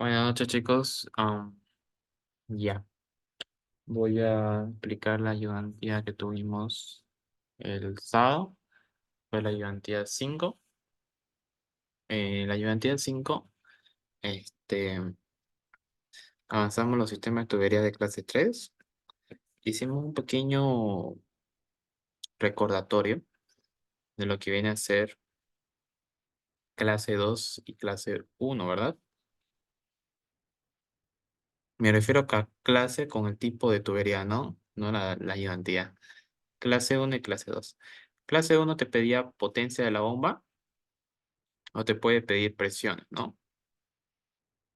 Buenas noches, chicos. Ya, voy a explicar la ayudantía que tuvimos el sábado. Fue la ayudantía 5. La ayudantía 5, este, avanzamos los sistemas de tubería de clase 3. Hicimos un pequeño recordatorio de lo que viene a ser clase 2 y clase 1, ¿verdad? Me refiero a clase con el tipo de tubería, ¿no? No la ayudantía. Clase 1 y clase 2. Clase 1 te pedía potencia de la bomba o te puede pedir presiones, ¿no?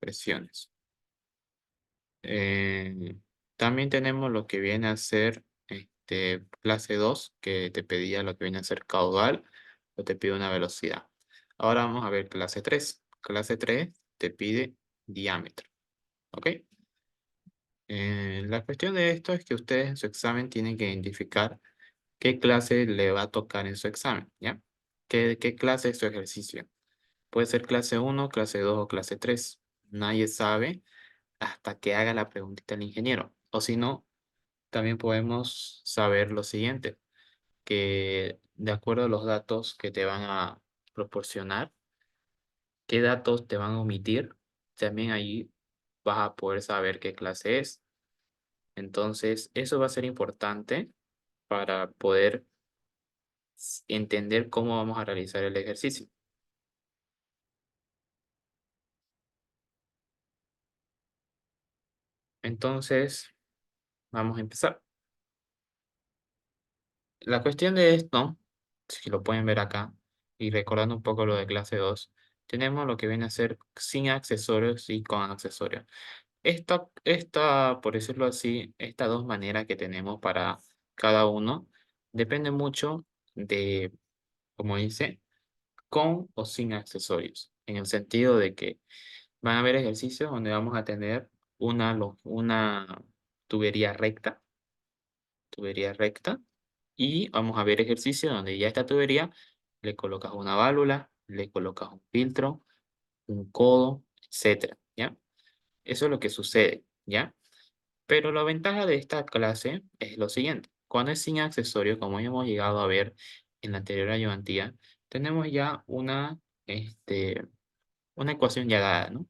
Presiones. Eh, También tenemos lo que viene a ser clase 2, que te pedía lo que viene a ser caudal o te pide una velocidad. Ahora vamos a ver clase 3. Clase 3 te pide diámetro, ¿ok? La cuestión de esto es que ustedes en su examen tienen que identificar qué clase le va a tocar en su examen, ¿ya? ¿Qué clase es su ejercicio? Puede ser clase 1, clase 2 o clase 3. Nadie sabe hasta que haga la preguntita el ingeniero. O si no, también podemos saber lo siguiente, que de acuerdo a los datos que te van a proporcionar, qué datos te van a omitir, también ahí vas a poder saber qué clase es. Entonces, eso va a ser importante para poder entender cómo vamos a realizar el ejercicio. Entonces, vamos a empezar. La cuestión de esto, si lo pueden ver acá, y recordando un poco lo de clase 2, tenemos lo que viene a ser sin accesorios y con accesorios. Por decirlo así, estas dos maneras que tenemos para cada uno, depende mucho de, como dice, con o sin accesorios, en el sentido de que van a haber ejercicios donde vamos a tener una tubería recta, y vamos a ver ejercicios donde ya esta tubería le colocas una válvula, le colocas un filtro, un codo, etcétera, ¿ya? Eso es lo que sucede, ¿ya? Pero la ventaja de esta clase es lo siguiente. Cuando es sin accesorio, como hemos llegado a ver en la anterior ayudantía, tenemos ya una ecuación ya dada, ¿no?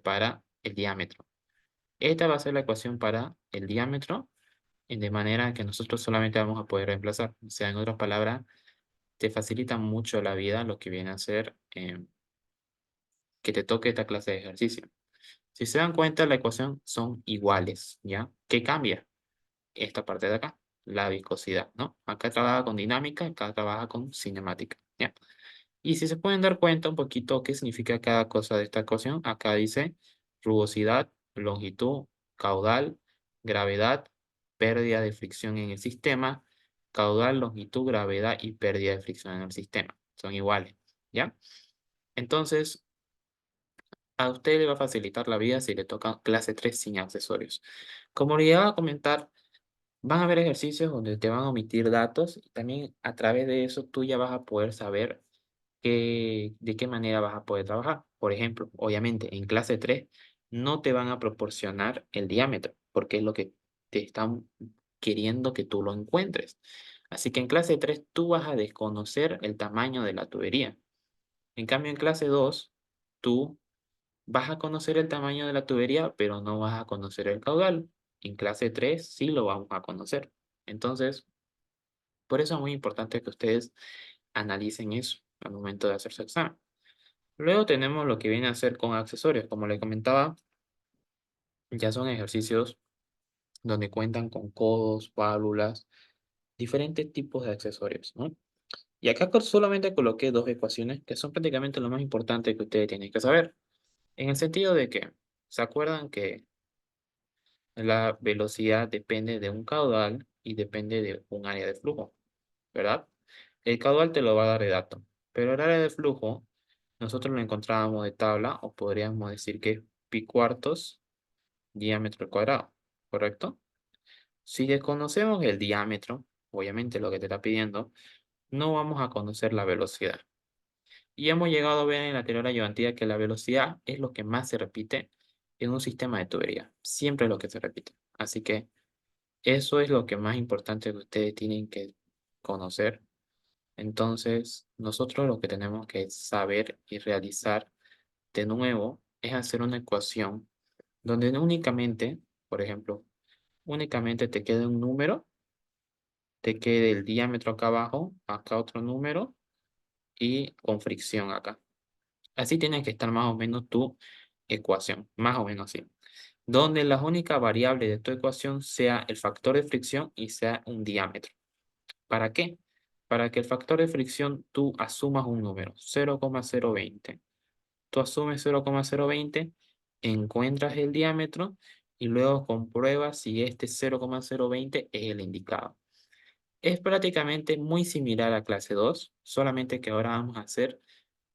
Para el diámetro. Esta va a ser la ecuación para el diámetro, de manera que nosotros solamente vamos a poder reemplazar. O sea, en otras palabras, te facilita mucho la vida lo que viene a ser que te toque esta clase de ejercicio. Si se dan cuenta, la ecuación son iguales, ¿ya? ¿Qué cambia? Esta parte de acá, la viscosidad, ¿no? Acá trabaja con dinámica, acá trabaja con cinemática, ¿ya? Y si se pueden dar cuenta un poquito qué significa cada cosa de esta ecuación, acá dice rugosidad, longitud, caudal, gravedad, pérdida de fricción en el sistema, caudal, longitud, gravedad y pérdida de fricción en el sistema. Son iguales, ¿ya? Entonces, a usted le va a facilitar la vida si le toca clase 3 sin accesorios. Como le iba a comentar, van a haber ejercicios donde te van a omitir datos y también a través de eso tú ya vas a poder saber de qué manera vas a poder trabajar. Por ejemplo, obviamente en clase 3 no te van a proporcionar el diámetro porque es lo que te están queriendo que tú lo encuentres. Así que en clase 3 tú vas a desconocer el tamaño de la tubería. En cambio, en clase 2 tú vas a conocer el tamaño de la tubería, pero no vas a conocer el caudal. En clase 3 sí lo vamos a conocer. Entonces, por eso es muy importante que ustedes analicen eso al momento de hacer su examen. Luego tenemos lo que viene a ser con accesorios. Como le comentaba, ya son ejercicios donde cuentan con codos, válvulas, diferentes tipos de accesorios, ¿no? Y acá solamente coloqué dos ecuaciones que son prácticamente lo más importante que ustedes tienen que saber. En el sentido de que, ¿se acuerdan que la velocidad depende de un caudal y depende de un área de flujo, ¿verdad? El caudal te lo va a dar de dato, pero el área de flujo nosotros lo encontrábamos de tabla o podríamos decir que es pi cuartos diámetro al cuadrado, ¿correcto? Si desconocemos el diámetro, obviamente lo que te está pidiendo, no vamos a conocer la velocidad. Y hemos llegado a ver en la teoría de la ayudantía que la velocidad es lo que más se repite en un sistema de tubería. Siempre es lo que se repite. Así que eso es lo que más importante que ustedes tienen que conocer. Entonces, nosotros lo que tenemos que saber y realizar de nuevo es hacer una ecuación donde no únicamente, por ejemplo, únicamente te quede un número, te quede el diámetro acá abajo, acá otro número y con fricción acá. Así tiene que estar más o menos tu ecuación, más o menos así. Donde la única variable de tu ecuación sea el factor de fricción y sea un diámetro. ¿Para qué? Para que el factor de fricción tú asumas un número, 0,020. Tú asumes 0,020, encuentras el diámetro y luego compruebas si este 0,020 es el indicado. Es prácticamente muy similar a clase 2, solamente que ahora vamos a hacer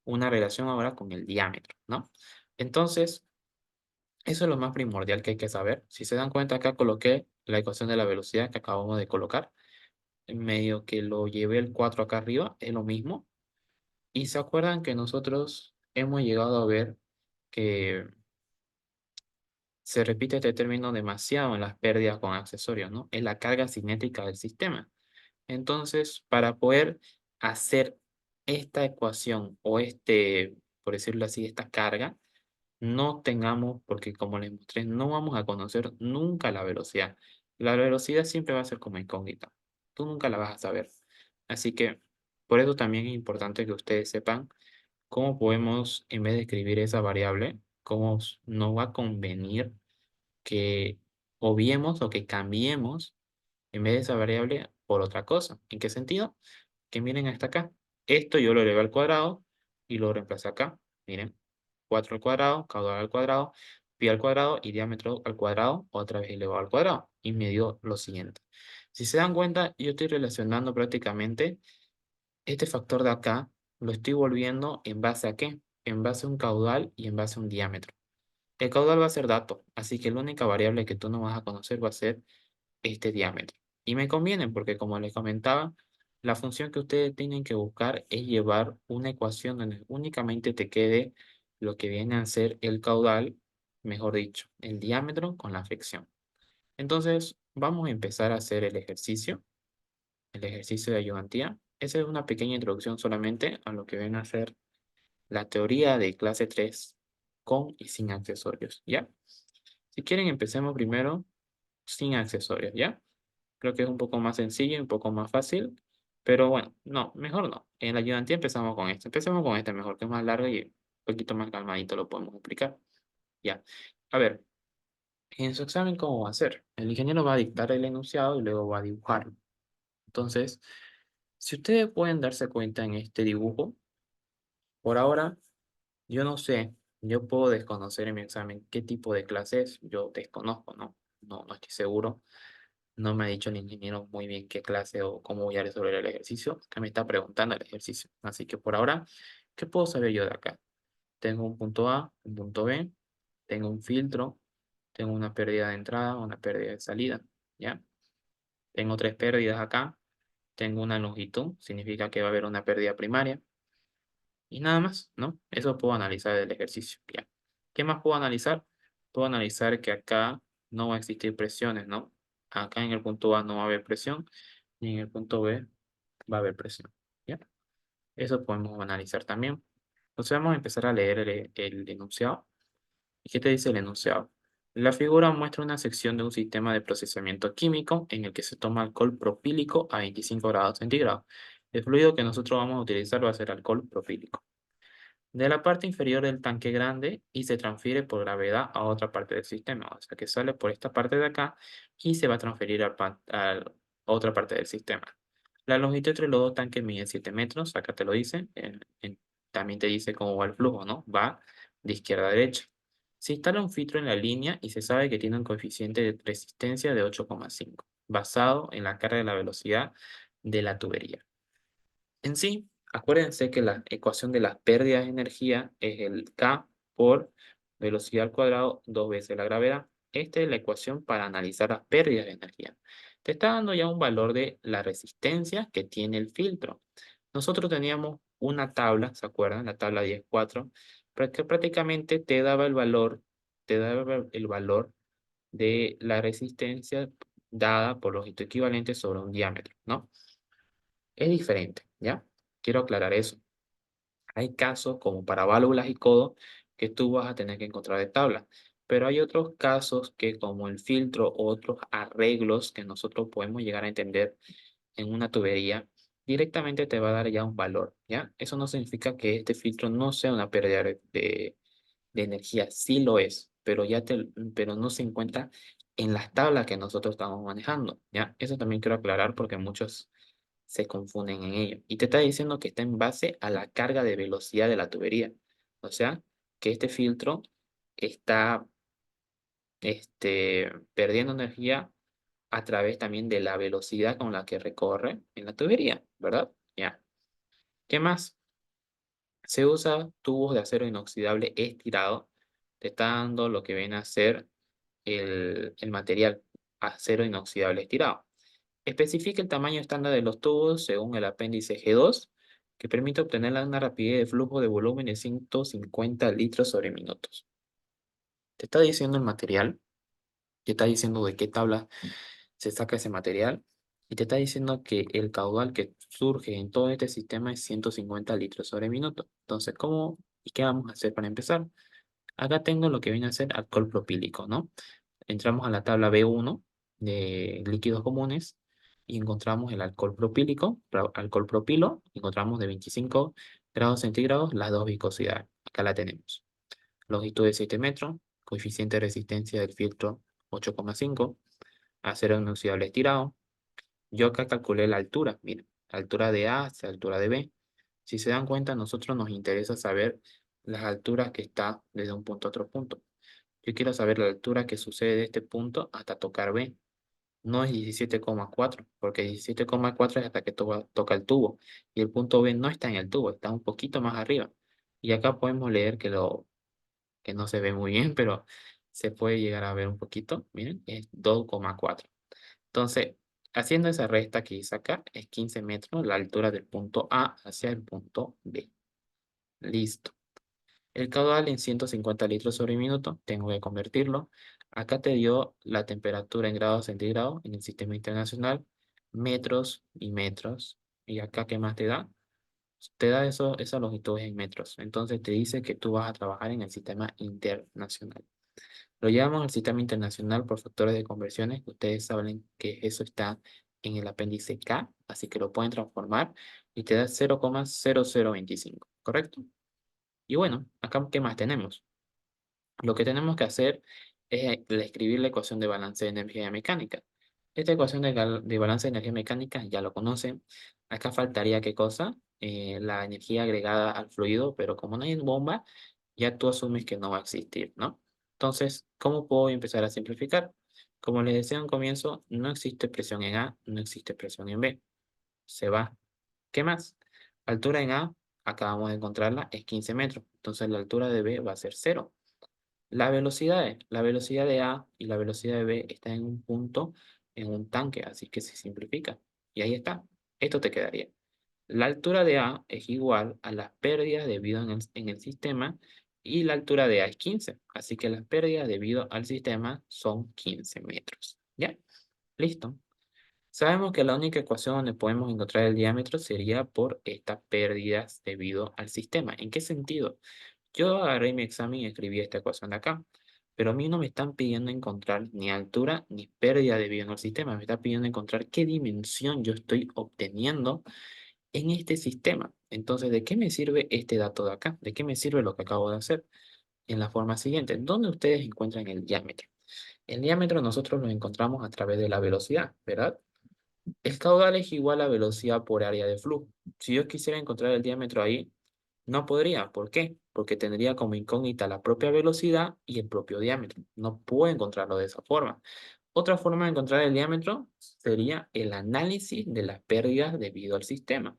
una relación ahora con el diámetro, ¿no? Entonces, eso es lo más primordial que hay que saber. Si se dan cuenta, acá coloqué la ecuación de la velocidad que acabamos de colocar. En medio que lo llevé el 4 acá arriba, es lo mismo. Y se acuerdan que nosotros hemos llegado a ver que se repite este término demasiado en las pérdidas con accesorios, ¿no? Es la carga cinética del sistema. Entonces, para poder hacer esta ecuación o por decirlo así, esta carga, no tengamos, porque como les mostré, no vamos a conocer nunca la velocidad. La velocidad siempre va a ser como incógnita. Tú nunca la vas a saber. Así que por eso también es importante que ustedes sepan cómo podemos, en vez de escribir esa variable, cómo nos va a convenir que obviemos o que cambiemos en vez de esa variable por otra cosa. ¿En qué sentido? Que miren hasta acá. Esto yo lo elevé al cuadrado y lo reemplacé acá. Miren, 4 al cuadrado, caudal al cuadrado, pi al cuadrado y diámetro al cuadrado, otra vez elevado al cuadrado. Y me dio lo siguiente. Si se dan cuenta, yo estoy relacionando prácticamente este factor de acá, lo estoy volviendo en base a qué? En base a un caudal y en base a un diámetro. El caudal va a ser dato, así que la única variable que tú no vas a conocer va a ser este diámetro. Y me conviene porque, como les comentaba, la función que ustedes tienen que buscar es llevar una ecuación donde únicamente te quede lo que viene a ser el caudal, mejor dicho, el diámetro con la fricción. Entonces, vamos a empezar a hacer el ejercicio de ayudantía. Esa es una pequeña introducción solamente a lo que viene a ser la teoría de clase 3 con y sin accesorios, ¿ya? Si quieren, empecemos primero sin accesorios, ¿ya? Creo que es un poco más sencillo y un poco más fácil, pero bueno, no, mejor no. En la ayudantía empezamos con esto. Empecemos con este mejor, que es más largo y un poquito más calmadito lo podemos explicar. Ya. A ver, en su examen, ¿cómo va a ser? El ingeniero va a dictar el enunciado y luego va a dibujarlo. Entonces, si ustedes pueden darse cuenta en este dibujo, por ahora, yo no sé, yo puedo desconocer en mi examen qué tipo de clase es, yo desconozco, ¿no? No estoy seguro. No me ha dicho el ingeniero muy bien qué clase o cómo voy a resolver el ejercicio, que me está preguntando el ejercicio. Así que por ahora, ¿qué puedo saber yo de acá? Tengo un punto A, un punto B, tengo un filtro, tengo una pérdida de entrada, una pérdida de salida, ¿ya? Tengo tres pérdidas acá, tengo una longitud, significa que va a haber una pérdida primaria, y nada más, ¿no? Eso puedo analizar del ejercicio, ¿ya? ¿Qué más puedo analizar? Puedo analizar que acá no va a existir presiones, ¿no? Acá en el punto A no va a haber presión y en el punto B va a haber presión, ¿ya? Eso podemos analizar también. Entonces vamos a empezar a leer el enunciado. ¿Y qué te dice el enunciado? La figura muestra una sección de un sistema de procesamiento químico en el que se toma alcohol propílico a 25 grados centígrados. El fluido que nosotros vamos a utilizar va a ser alcohol propílico de la parte inferior del tanque grande y se transfiere por gravedad a otra parte del sistema. O sea que sale por esta parte de acá y se va a transferir a otra parte del sistema. La longitud entre los dos tanques mide 7 metros, acá te lo dice. También te dice cómo va el flujo, ¿no? Va de izquierda a derecha. Se instala un filtro en la línea y se sabe que tiene un coeficiente de resistencia de 8,5, basado en la carga de la velocidad de la tubería. En sí, acuérdense que la ecuación de las pérdidas de energía es el K por velocidad al cuadrado dos veces la gravedad. Esta es la ecuación para analizar las pérdidas de energía. Te está dando ya un valor de la resistencia que tiene el filtro. Nosotros teníamos una tabla, ¿se acuerdan? La tabla 10.4, que prácticamente te daba el valor de la resistencia dada por longitud equivalente sobre un diámetro, ¿no? Es diferente, ¿ya? Quiero aclarar eso. Hay casos como para válvulas y codos que tú vas a tener que encontrar de tabla, pero hay otros casos que como el filtro o otros arreglos que nosotros podemos llegar a entender en una tubería, directamente te va a dar ya un valor, ¿ya? Eso no significa que este filtro no sea una pérdida de energía, sí lo es, pero no se encuentra en las tablas que nosotros estamos manejando, ¿ya? Eso también quiero aclarar porque muchos se confunden en ello. Y te está diciendo que está en base a la carga de velocidad de la tubería. O sea, que este filtro está perdiendo energía a través también de la velocidad con la que recorre en la tubería, ¿verdad? Ya. ¿Qué más? Se usa tubos de acero inoxidable estirado, te está dando lo que viene a ser el material acero inoxidable estirado. Especifica el tamaño estándar de los tubos según el apéndice G2, que permite obtener una rapidez de flujo de volumen de 150 litros sobre minutos. Te está diciendo el material, te está diciendo de qué tabla se saca ese material y te está diciendo que el caudal que surge en todo este sistema es 150 litros sobre minuto. Entonces, ¿cómo y qué vamos a hacer para empezar? Acá tengo lo que viene a ser alcohol propílico, ¿no? Entramos a la tabla B1 de líquidos comunes y encontramos el alcohol propílico, alcohol propilo, encontramos de 25 grados centígrados las dos viscosidades. Acá la tenemos. Longitud de 7 metros, coeficiente de resistencia del filtro 8,5, acero inoxidable estirado. Yo acá calculé la altura, miren, altura de A hacia altura de B. Si se dan cuenta, a nosotros nos interesa saber las alturas que está desde un punto a otro punto. Yo quiero saber la altura que sucede de este punto hasta tocar B. No es 17,4, porque 17,4 es hasta que toca el tubo. Y el punto B no está en el tubo, está un poquito más arriba. Y acá podemos leer que no se ve muy bien, pero se puede llegar a ver un poquito. Miren, es 2,4. Entonces, haciendo esa resta que hice acá, es 15 metros la altura del punto A hacia el punto B. Listo. El caudal en 150 litros sobre minuto, tengo que convertirlo. Acá te dio la temperatura en grados centígrados en el sistema internacional, metros y metros. ¿Y acá qué más te da? Te da esa longitud en metros. Entonces te dice que tú vas a trabajar en el sistema internacional. Lo llevamos al sistema internacional por factores de conversiones. Ustedes saben que eso está en el apéndice K, así que lo pueden transformar y te da 0,0025, ¿correcto? Y bueno, acá, ¿qué más tenemos? Lo que tenemos que hacer es escribir la ecuación de balance de energía mecánica. Esta ecuación de balance de energía mecánica ya lo conocen. Acá faltaría qué cosa? La energía agregada al fluido, pero como no hay bomba, ya tú asumes que no va a existir, ¿no? Entonces, ¿cómo puedo empezar a simplificar? Como les decía en un comienzo, no existe presión en A, no existe presión en B. Se va. ¿Qué más? Altura en A, acabamos de encontrarla, es 15 metros. Entonces la altura de B va a ser 0. La velocidad de A y la velocidad de B están en un punto, en un tanque, así que se simplifica. Y ahí está. Esto te quedaría. La altura de A es igual a las pérdidas debido en el sistema y la altura de A es 15. Así que las pérdidas debido al sistema son 15 metros. ¿Ya? Listo. Sabemos que la única ecuación donde podemos encontrar el diámetro sería por estas pérdidas debido al sistema. ¿En qué sentido? Yo agarré mi examen y escribí esta ecuación de acá, pero a mí no me están pidiendo encontrar ni altura ni pérdida debido al sistema. Me está pidiendo encontrar qué dimensión yo estoy obteniendo en este sistema. Entonces, ¿de qué me sirve este dato de acá? ¿De qué me sirve lo que acabo de hacer? En la forma siguiente, ¿dónde ustedes encuentran el diámetro? El diámetro nosotros lo encontramos a través de la velocidad, ¿verdad? El caudal es igual a velocidad por área de flujo. Si yo quisiera encontrar el diámetro ahí, no podría. ¿Por qué? Porque tendría como incógnita la propia velocidad y el propio diámetro. No puedo encontrarlo de esa forma. Otra forma de encontrar el diámetro sería el análisis de las pérdidas debido al sistema.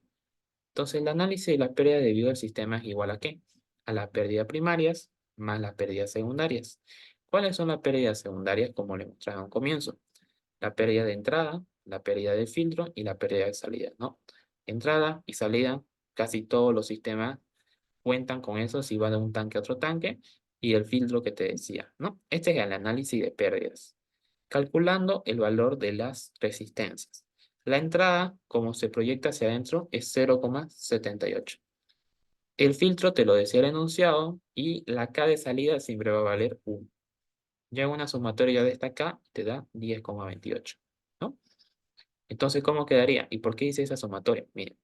Entonces, el análisis de las pérdidas debido al sistema es igual a ¿qué? A las pérdidas primarias más las pérdidas secundarias. ¿Cuáles son las pérdidas secundarias? Como le mostraba a un comienzo. La pérdida de entrada, la pérdida de filtro y la pérdida de salida, ¿no? Entrada y salida Casi todos los sistemas cuentan con eso si va de un tanque a otro tanque y el filtro que te decía, ¿no? Este es el análisis de pérdidas. Calculando el valor de las resistencias. La entrada, como se proyecta hacia adentro, es 0,78. El filtro te lo decía el enunciado y la K de salida siempre va a valer 1. Ya una sumatoria de esta K te da 10,28, ¿no? Entonces, ¿cómo quedaría? ¿Y por qué hice esa sumatoria? Miren,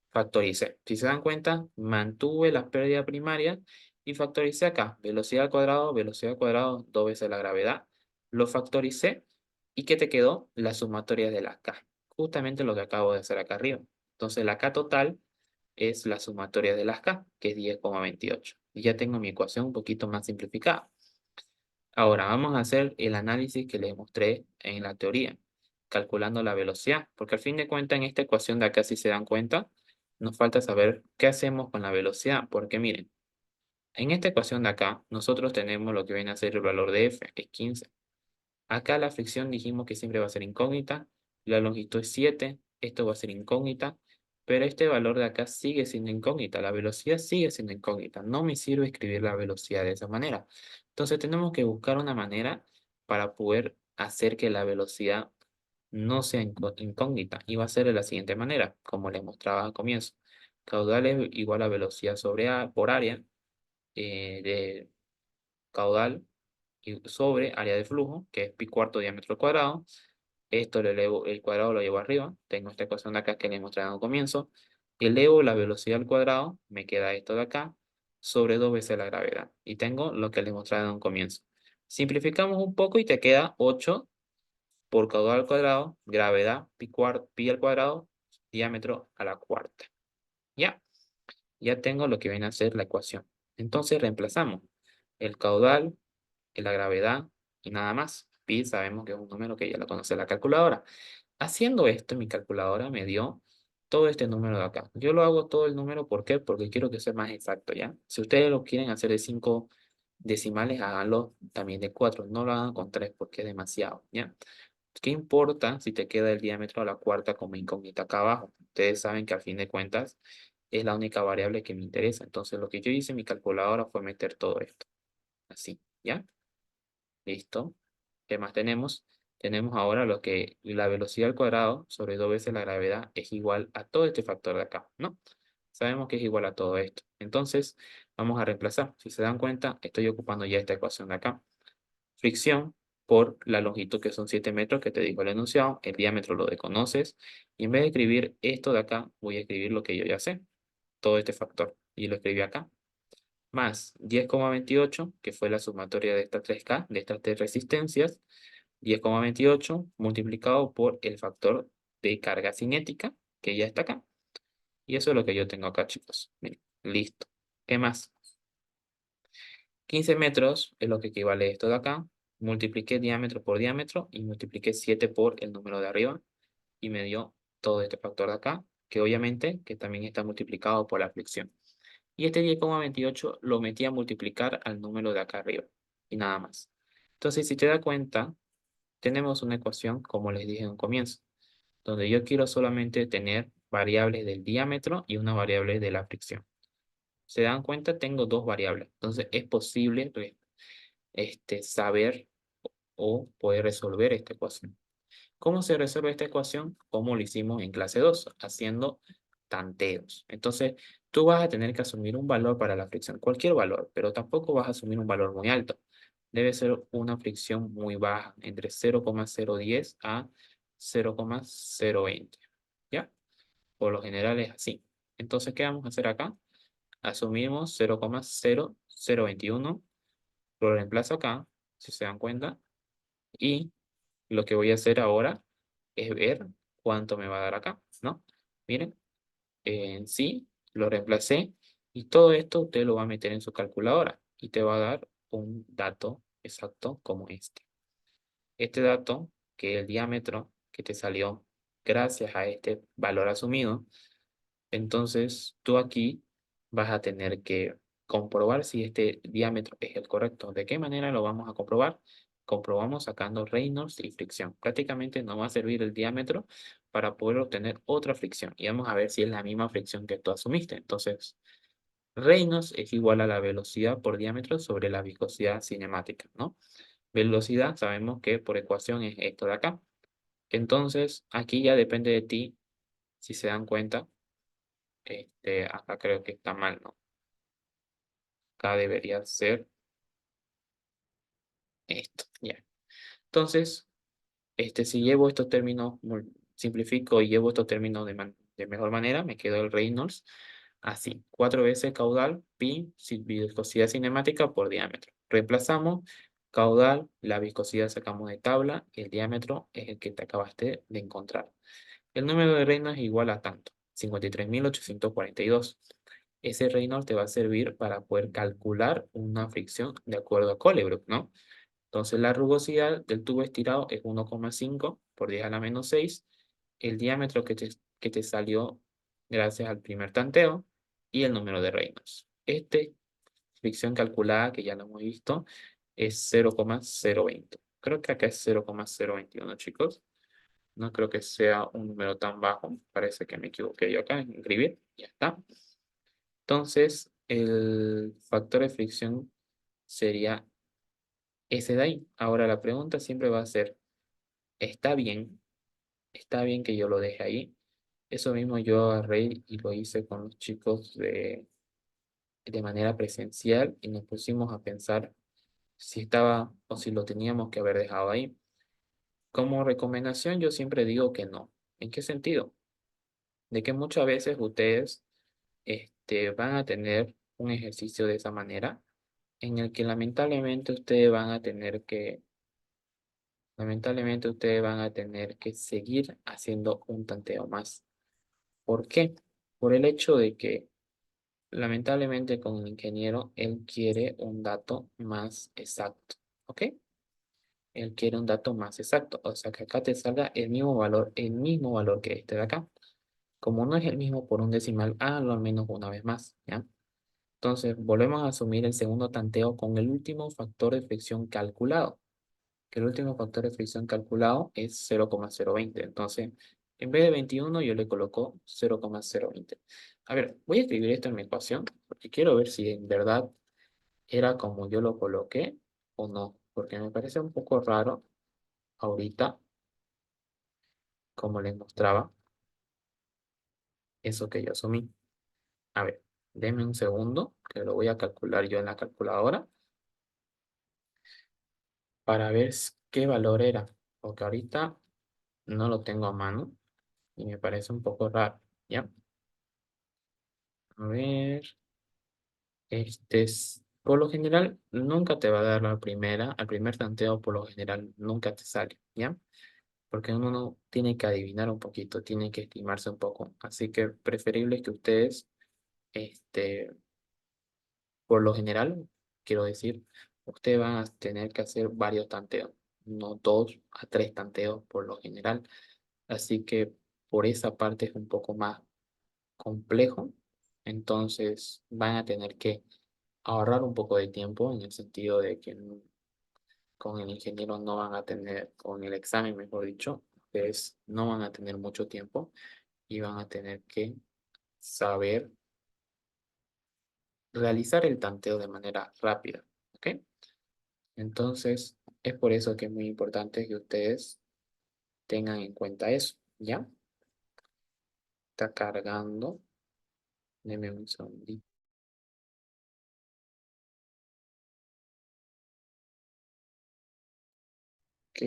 factoricé. Si se dan cuenta, mantuve las pérdidas primarias y factoricé acá. Velocidad al cuadrado, 2 veces la gravedad. Lo factoricé y ¿qué te quedó? La sumatoria de la K. Justamente lo que acabo de hacer acá arriba. Entonces, la K total es la sumatoria de las K, que es 10,28. Y ya tengo mi ecuación un poquito más simplificada. Ahora vamos a hacer el análisis que les mostré en la teoría, calculando la velocidad, porque al fin de cuentas en esta ecuación de acá, si se dan cuenta, nos falta saber qué hacemos con la velocidad, porque miren, en esta ecuación de acá, nosotros tenemos lo que viene a ser el valor de F, que es 15. Acá la fricción dijimos que siempre va a ser incógnita, la longitud es 7, esto va a ser incógnita, pero este valor de acá sigue siendo incógnita, la velocidad sigue siendo incógnita, no me sirve escribir la velocidad de esa manera. Entonces tenemos que buscar una manera para poder hacer que la velocidad no sea incógnita, y va a ser de la siguiente manera, como les mostraba al comienzo. Caudal es igual a velocidad sobre A por área de caudal y sobre área de flujo, que es pi cuarto diámetro al cuadrado. Esto lo elevo, el cuadrado lo llevo arriba. Tengo esta ecuación de acá que les mostré al comienzo. Elevo la velocidad al cuadrado, me queda esto de acá, sobre 2 veces la gravedad. Y tengo lo que les mostré en un comienzo. Simplificamos un poco y te queda 8 por caudal al cuadrado, gravedad, pi al cuadrado, diámetro a la cuarta. Ya, ya tengo lo que viene a ser la ecuación. Entonces reemplazamos el caudal la gravedad y nada más. Pi sabemos que es un número que ya lo conoce la calculadora. Haciendo esto, mi calculadora me dio todo este número de acá. Yo lo hago todo el número, ¿por qué? Porque quiero que sea más exacto, ¿ya? Si ustedes lo quieren hacer de 5 decimales, háganlo también de 4. No lo hagan con 3 porque es demasiado, ¿ya? ¿Qué importa si te queda el diámetro a la cuarta como incógnita acá abajo? Ustedes saben que al fin de cuentas es la única variable que me interesa. Entonces lo que yo hice en mi calculadora fue meter todo esto. Así, ¿ya? Listo. ¿Qué más tenemos? Tenemos ahora lo que la velocidad al cuadrado sobre 2 veces la gravedad es igual a todo este factor de acá, ¿no? Sabemos que es igual a todo esto. Entonces, vamos a reemplazar. Si se dan cuenta, estoy ocupando ya esta ecuación de acá. Fricción por la longitud que son 7 metros que te dijo el enunciado. El diámetro lo desconoces. Y en vez de escribir esto de acá, voy a escribir lo que yo ya sé. Todo este factor. Y lo escribí acá más 10,28, que fue la sumatoria de estas 3K, de estas tres resistencias, 10,28 multiplicado por el factor de carga cinética, que ya está acá. Y eso es lo que yo tengo acá, chicos. Miren, listo. ¿Qué más? 15 metros es lo que equivale a esto de acá. Multipliqué diámetro por diámetro y multipliqué 7 por el número de arriba y me dio todo este factor de acá, que obviamente que también está multiplicado por la fricción. Y este 10,28 lo metí a multiplicar al número de acá arriba. Y nada más. Entonces, si te das cuenta, tenemos una ecuación, como les dije en un comienzo, donde yo quiero solamente tener variables del diámetro y una variable de la fricción. ¿Se dan cuenta? Tengo dos variables. Entonces, es posible saber o poder resolver esta ecuación. ¿Cómo se resuelve esta ecuación? Como lo hicimos en clase 2, haciendo tanteos. Entonces, tú vas a tener que asumir un valor para la fricción, cualquier valor, pero tampoco vas a asumir un valor muy alto. Debe ser una fricción muy baja, entre 0,010 a 0,020. ¿Ya? Por lo general es así. Entonces, ¿qué vamos a hacer acá? Asumimos 0,0021, lo reemplazo acá, si se dan cuenta, y lo que voy a hacer ahora es ver cuánto me va a dar acá, ¿no? Miren, en sí lo reemplacé y todo esto usted lo va a meter en su calculadora y te va a dar un dato exacto como este. Este dato, que es el diámetro que te salió gracias a este valor asumido, entonces tú aquí vas a tener que comprobar si este diámetro es el correcto. ¿De qué manera lo vamos a comprobar? Comprobamos sacando Reynolds y fricción. Prácticamente no va a servir el diámetro para poder obtener otra fricción. Y vamos a ver si es la misma fricción que tú asumiste. Entonces, Reynolds es igual a la velocidad por diámetro sobre la viscosidad cinemática, ¿no? Velocidad sabemos que por ecuación es esto de acá. Entonces, aquí ya depende de ti, si se dan cuenta, acá creo que está mal, ¿no? Acá debería ser esto, ya. Entonces, si llevo estos términos, simplifico y llevo estos términos de mejor manera, me quedo el Reynolds así, 4 veces caudal pi viscosidad cinemática por diámetro. Reemplazamos caudal, la viscosidad sacamos de tabla, y el diámetro es el que te acabaste de encontrar. El número de Reynolds es igual a tanto, 53.842. Ese Reynolds te va a servir para poder calcular una fricción de acuerdo a Colebrook, ¿no? Entonces la rugosidad del tubo estirado es 1,5 por 10 a la menos 6. El diámetro que te salió gracias al primer tanteo y el número de Reynolds. Fricción calculada, que ya lo hemos visto, es 0,020. Creo que acá es 0,021, chicos. No creo que sea un número tan bajo. Parece que me equivoqué yo acá en escribir. Ya está. Entonces, el factor de fricción sería ese de ahí. Ahora la pregunta siempre va a ser, ¿está bien? ¿Está bien que yo lo deje ahí? Eso mismo yo agarré y lo hice con los chicos de manera presencial y nos pusimos a pensar si estaba o si lo teníamos que haber dejado ahí. Como recomendación, yo siempre digo que no. ¿En qué sentido? De que muchas veces ustedes van a tener un ejercicio de esa manera en el que lamentablemente ustedes van a tener que seguir haciendo un tanteo más. ¿Por qué? Por el hecho de que lamentablemente con el ingeniero él quiere un dato más exacto, ¿ok? Él quiere un dato más exacto, o sea que acá te salga el mismo valor que este de acá. Como no es el mismo por un decimal, háganlo al menos una vez más, ¿ya? Entonces, volvemos a asumir el segundo tanteo con el último factor de fricción calculado, que el último factor de fricción calculado es 0,020. Entonces, en vez de 21, yo le coloco 0,020. A ver, voy a escribir esto en mi ecuación, porque quiero ver si en verdad era como yo lo coloqué o no, porque me parece un poco raro ahorita, como les mostraba, eso que yo asumí. A ver, denme un segundo, que lo voy a calcular yo en la calculadora, para ver qué valor era, porque ahorita no lo tengo a mano y me parece un poco raro, ¿ya? A ver, por lo general, nunca te va a dar la primera, al primer tanteo por lo general nunca te sale, ¿ya? Porque uno no tiene que adivinar un poquito, tiene que estimarse un poco, así que preferible que ustedes, este, por lo general, quiero decir, ustedes van a tener que hacer varios tanteos, no 2 a 3 tanteos por lo general. Así que por esa parte es un poco más complejo. Entonces van a tener que ahorrar un poco de tiempo en el sentido de que con el ingeniero no van a tener, con el examen, mejor dicho, ustedes no van a tener mucho tiempo y van a tener que saber realizar el tanteo de manera rápida. ¿Ok? Entonces, es por eso que es muy importante que ustedes tengan en cuenta eso, ¿ya? Está cargando. Deme un segundito. Ok.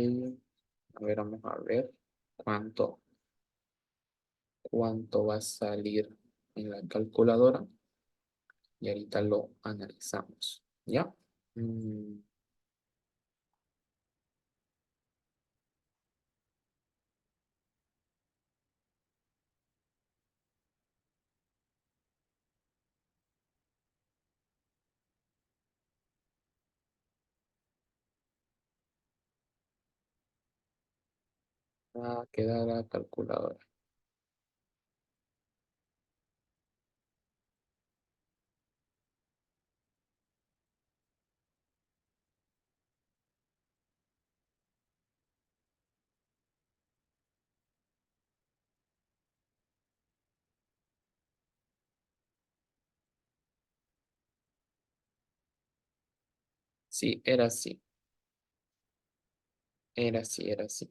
A ver, vamos a ver cuánto, cuánto va a salir en la calculadora y ahorita lo analizamos, ¿ya? Mm, Va a quedar la calculadora. Sí, era así. Era así, era así.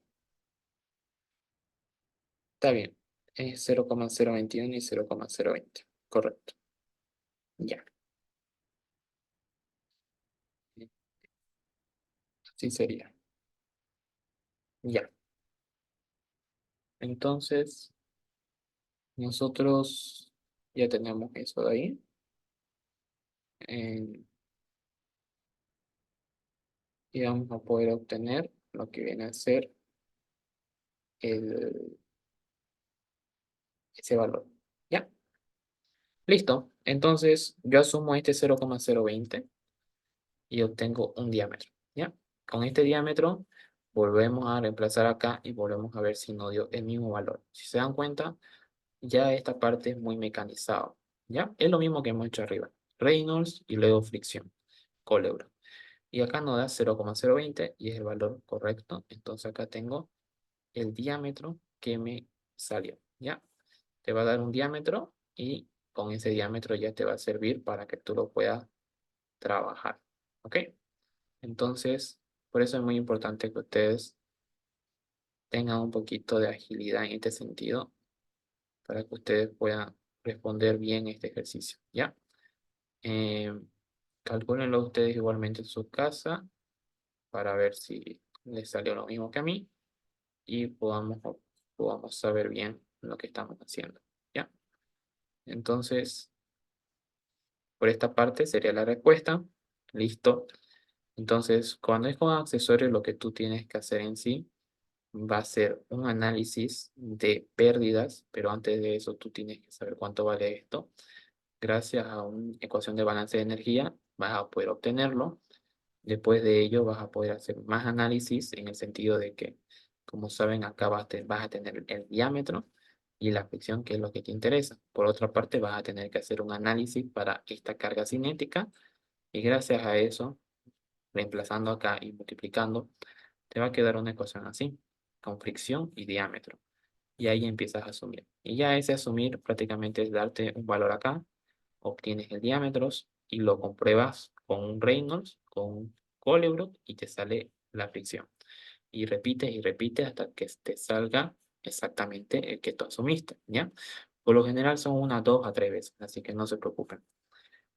Está bien. Es 0,021 y 0,020. Correcto. Ya. Así sería. Ya. Entonces, nosotros ya tenemos eso de ahí. eh, y vamos a poder obtener lo que viene a ser el, ese valor. ¿Ya? Listo. Entonces, yo asumo este 0,020 y obtengo un diámetro. ¿Ya? Con este diámetro, volvemos a reemplazar acá y volvemos a ver si nos dio el mismo valor. Si se dan cuenta, ya esta parte es muy mecanizado. ¿Ya? Es lo mismo que hemos hecho arriba. Reynolds y luego fricción. Coleuro. Y acá nos da 0,020 y es el valor correcto. Entonces acá tengo el diámetro que me salió. ¿Ya? Te va a dar un diámetro y con ese diámetro ya te va a servir para que tú lo puedas trabajar. ¿Ok? Entonces, por eso es muy importante que ustedes tengan un poquito de agilidad en este sentido para que ustedes puedan responder bien este ejercicio. ¿Ya? Eh, Calcúlenlo ustedes igualmente en su casa para ver si les salió lo mismo que a mí y podamos saber bien lo que estamos haciendo. ¿Ya? Entonces, por esta parte sería la respuesta. Listo. Entonces, cuando es con accesorios, lo que tú tienes que hacer en sí va a ser un análisis de pérdidas, pero antes de eso tú tienes que saber cuánto vale esto. Gracias a una ecuación de balance de energía vas a poder obtenerlo. Después de ello vas a poder hacer más análisis en el sentido de que, como saben, acá vas a tener el diámetro y la fricción, que es lo que te interesa. Por otra parte, vas a tener que hacer un análisis para esta carga cinética y gracias a eso, reemplazando acá y multiplicando, te va a quedar una ecuación así, con fricción y diámetro. Y ahí empiezas a asumir. Y ya ese asumir prácticamente es darte un valor acá, obtienes el diámetro y lo compruebas con un Reynolds, con un Colebrook y te sale la fricción. Y repites hasta que te salga exactamente el que tú asumiste, ¿ya? Por lo general son unas 2 a 3 veces, así que no se preocupen.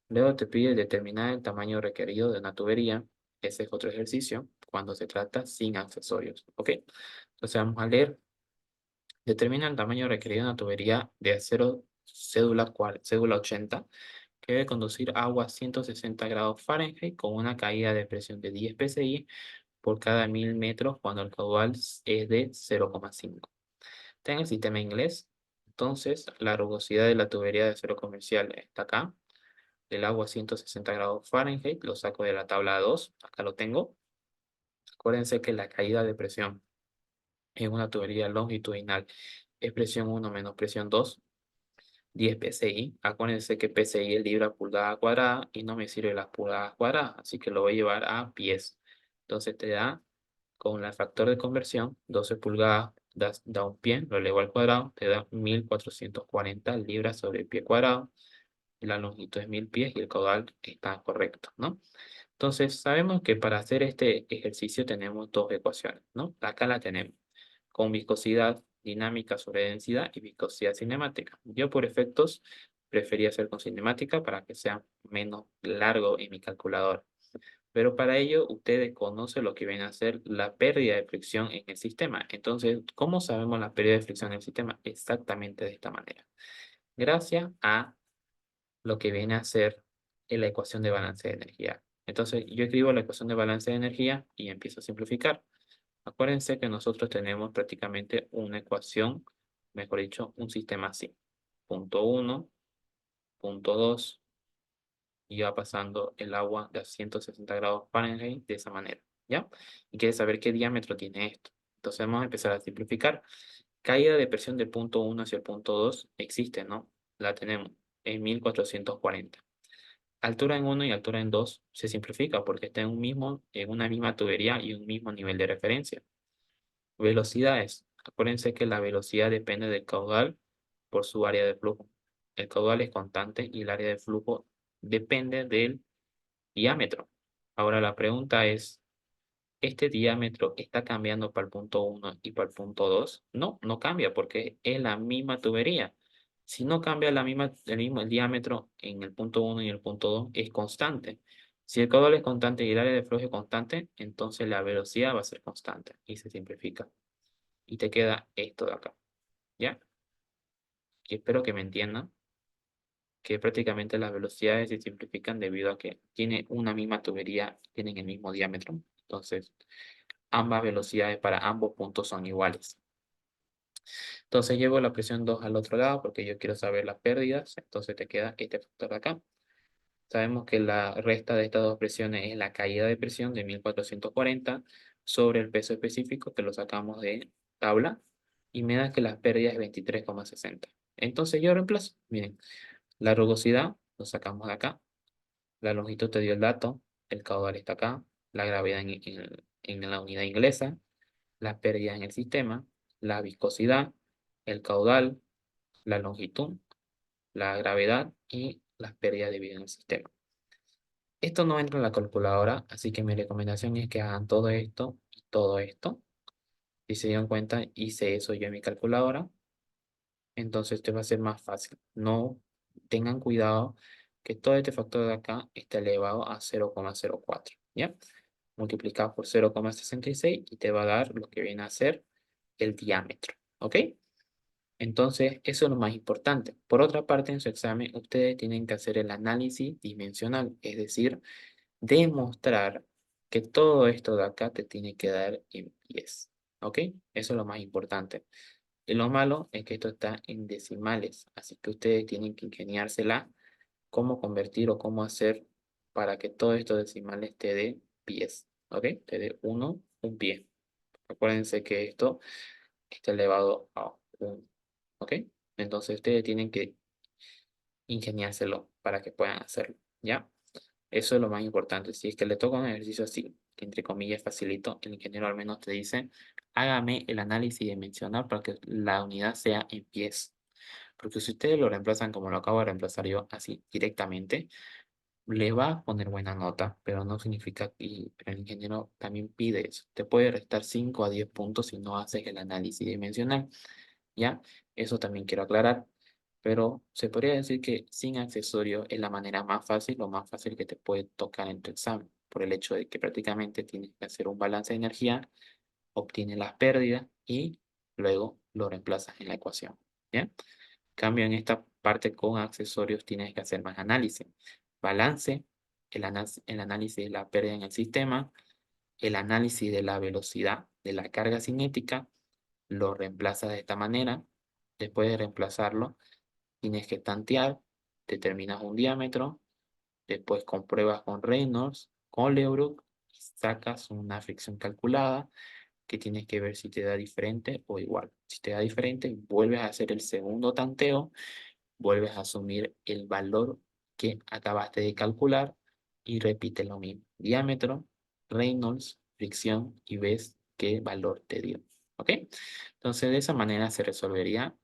Luego te pide determinar el tamaño requerido de una tubería. Ese es otro ejercicio cuando se trata sin accesorios, ¿ok? Entonces vamos a leer. Determina el tamaño requerido de una tubería de acero cédula 80 que debe conducir agua a 160 grados Fahrenheit con una caída de presión de 10 psi por cada 1000 metros cuando el caudal es de 0,5. Está en el sistema inglés. Entonces, la rugosidad de la tubería de acero comercial está acá. El agua a 160 grados Fahrenheit, lo saco de la tabla 2, acá lo tengo. Acuérdense que la caída de presión en una tubería longitudinal es presión 1 menos presión 2, 10 psi. Acuérdense que psi es libra pulgada cuadrada y no me sirve las pulgadas cuadradas, así que lo voy a llevar a pies. Entonces te da, con el factor de conversión, 12 pulgadas da un pie, lo elevo al cuadrado, te da 1440 libras sobre el pie cuadrado. Y la longitud es 1000 pies y el caudal está correcto, ¿no? Entonces, sabemos que para hacer este ejercicio tenemos dos ecuaciones, ¿no? Acá la tenemos, con viscosidad dinámica sobre densidad y viscosidad cinemática. Yo por efectos prefería hacer con cinemática para que sea menos largo en mi calculadora. Pero para ello, ustedes conocen lo que viene a ser la pérdida de fricción en el sistema. Entonces, ¿cómo sabemos la pérdida de fricción en el sistema? Exactamente de esta manera. Gracias a lo que viene a ser la ecuación de balance de energía. Entonces, yo escribo la ecuación de balance de energía y empiezo a simplificar. Acuérdense que nosotros tenemos prácticamente una ecuación, mejor dicho, un sistema así. Punto 1, punto 2, y va pasando el agua de a 160 grados Fahrenheit de esa manera, ¿ya? Y quiere saber qué diámetro tiene esto. Entonces vamos a empezar a simplificar. Caída de presión del punto 1 hacia el punto 2 existe, ¿no? La tenemos en 1440. Altura en uno y altura en 2 se simplifica porque está en una misma tubería y un mismo nivel de referencia. Velocidades. Acuérdense que la velocidad depende del caudal por su área de flujo. El caudal es constante y el área de flujo depende del diámetro. Ahora la pregunta es, ¿este diámetro está cambiando para el punto 1 y para el punto 2? No, no cambia porque es la misma tubería. Si no cambia el diámetro en el punto 1 y el punto 2, es constante. Si el caudal es constante y el área de flujo es constante, entonces la velocidad va a ser constante y se simplifica. Y te queda esto de acá, ¿ya? Y espero que me entiendan que prácticamente las velocidades se simplifican debido a que tiene una misma tubería, tienen el mismo diámetro. Entonces, ambas velocidades para ambos puntos son iguales. Entonces llevo la presión 2 al otro lado porque yo quiero saber las pérdidas. Entonces te queda este factor de acá. Sabemos que la resta de estas dos presiones es la caída de presión de 1440 sobre el peso específico que lo sacamos de tabla y me da que las pérdidas es 23,60. Entonces yo reemplazo. Miren, la rugosidad lo sacamos de acá. La longitud te dio el dato. El caudal está acá. La gravedad en la unidad inglesa. Las pérdidas en el sistema, la viscosidad, el caudal, la longitud, la gravedad y las pérdidas de vida en el sistema. Esto no entra en la calculadora, así que mi recomendación es que hagan todo esto y todo esto. Si se dieron cuenta, hice eso yo en mi calculadora, entonces te va a ser más fácil. No tengan cuidado que todo este factor de acá está elevado a 0,04, ¿ya? Multiplicado por 0,66 y te va a dar lo que viene a ser el diámetro, ¿ok? Entonces, eso es lo más importante. Por otra parte, en su examen, ustedes tienen que hacer el análisis dimensional, es decir, demostrar que todo esto de acá te tiene que dar en pies, ¿ok? Eso es lo más importante. Y lo malo es que esto está en decimales, así que ustedes tienen que ingeniársela cómo convertir o cómo hacer para que todos estos decimales te dé pies, ¿ok? Te dé un pie. Acuérdense que esto está elevado a 1, ¿ok? Entonces ustedes tienen que ingeniárselo para que puedan hacerlo, ¿ya? Eso es lo más importante. Si es que le toca un ejercicio así, que entre comillas facilito, el ingeniero al menos te dice, hágame el análisis dimensional para que la unidad sea en pies. Porque si ustedes lo reemplazan como lo acabo de reemplazar yo, así directamente, le va a poner buena nota, pero no significa que pero el ingeniero también pide eso. Te puede restar 5 a 10 puntos si no haces el análisis dimensional, ¿ya? Eso también quiero aclarar, pero se podría decir que sin accesorios es la manera más fácil o más fácil que te puede tocar en tu examen, por el hecho de que prácticamente tienes que hacer un balance de energía, obtienes las pérdidas y luego lo reemplazas en la ecuación, ¿ya? Cambio en esta parte con accesorios tienes que hacer más análisis. Balance, el análisis de la pérdida en el sistema, el análisis de la velocidad de la carga cinética, lo reemplazas de esta manera. Después de reemplazarlo, tienes que tantear, determinas un diámetro, después compruebas con Reynolds, con Leeuwenhoek, y sacas una fricción calculada que tienes que ver si te da diferente o igual. Si te da diferente, vuelves a hacer el segundo tanteo, vuelves a asumir el valor que acabaste de calcular y repites lo mismo. Diámetro, Reynolds, fricción y ves qué valor te dio. ¿Ok? Entonces de esa manera se resolvería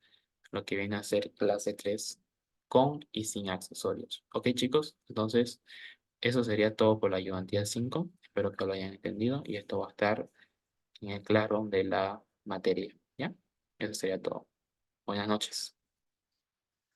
lo que viene a ser clase 3 con y sin accesorios. ¿Ok, chicos? Entonces eso sería todo por la ayudantía 5. Espero que lo hayan entendido y esto va a estar en el classroom de la materia. ¿Ya? Eso sería todo. Buenas noches.